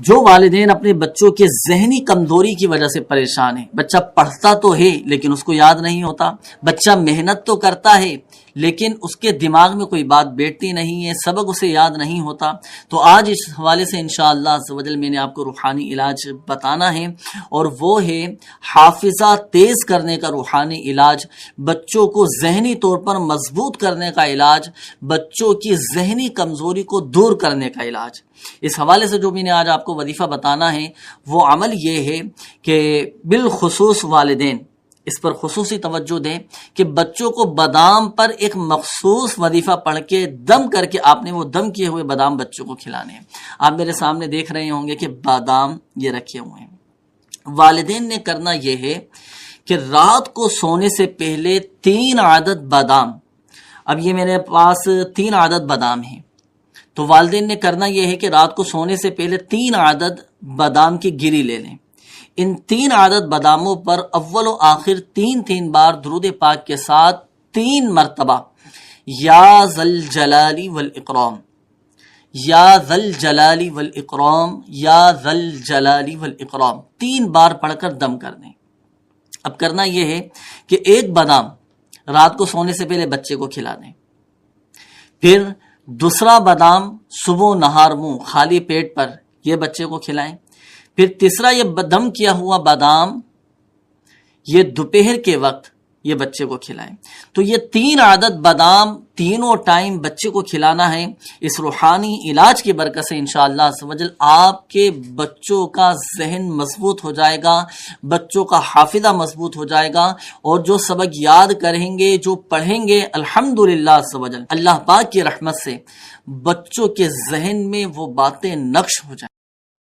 جو والدین اپنے بچوں کے ذہنی کمزوری کی وجہ سے پریشان ہیں، بچہ پڑھتا تو ہے لیکن اس کو یاد نہیں ہوتا، بچہ محنت تو کرتا ہے لیکن اس کے دماغ میں کوئی بات بیٹھتی نہیں ہے، سبق اسے یاد نہیں ہوتا، تو آج اس حوالے سے انشاءاللہ عز و جل میں نے آپ کو روحانی علاج بتانا ہے، اور وہ ہے حافظہ تیز کرنے کا روحانی علاج، بچوں کو ذہنی طور پر مضبوط کرنے کا علاج، بچوں کی ذہنی کمزوری کو دور کرنے کا علاج۔ اس حوالے سے جو میں نے آج آپ کو وظیفہ بتانا ہے وہ عمل یہ ہے کہ بالخصوص والدین اس پر خصوصی توجہ دیں کہ بچوں کو بادام پر ایک مخصوص وظیفہ پڑھ کے دم کر کے آپ نے وہ دم کیے ہوئے بادام بچوں کو کھلانے ہیں۔ آپ میرے سامنے دیکھ رہے ہوں گے کہ بادام یہ رکھے ہوئے ہیں۔ والدین نے کرنا یہ ہے کہ رات کو سونے سے پہلے 3 عدد بادام، اب یہ میرے پاس 3 عدد بادام ہیں، تو والدین نے کرنا یہ ہے کہ رات کو سونے سے پہلے 3 عدد بادام کی گری لے لیں۔ ان 3 عدد باداموں پر اول و آخر 3 بار درود پاک کے ساتھ 3 مرتبہ یا ذل جلالی والاکرام، یا ذل جلالی والاکرام، یا ذل جلالی والاکرام 3 بار پڑھ کر دم کر دیں۔ اب کرنا یہ ہے کہ 1 بادام رات کو سونے سے پہلے بچے کو کھلا دیں، پھر دوسرا بادام صبح و نہار منہ خالی پیٹ پر یہ بچے کو کھلائیں، پھر تیسرا یہ دم کیا ہوا بادام یہ دوپہر کے وقت یہ بچے کو کھلائیں۔ تو یہ 3 عدد بادام تینوں ٹائم بچے کو کھلانا ہے۔ اس روحانی علاج کی برکت سے انشاءاللہ عز و جل آپ کے بچوں کا ذہن مضبوط ہو جائے گا، بچوں کا حافظہ مضبوط ہو جائے گا، اور جو سبق یاد کریں گے، جو پڑھیں گے، الحمدللہ عز و جل اللہ پاک کی رحمت سے بچوں کے ذہن میں وہ باتیں نقش ہو جائیں۔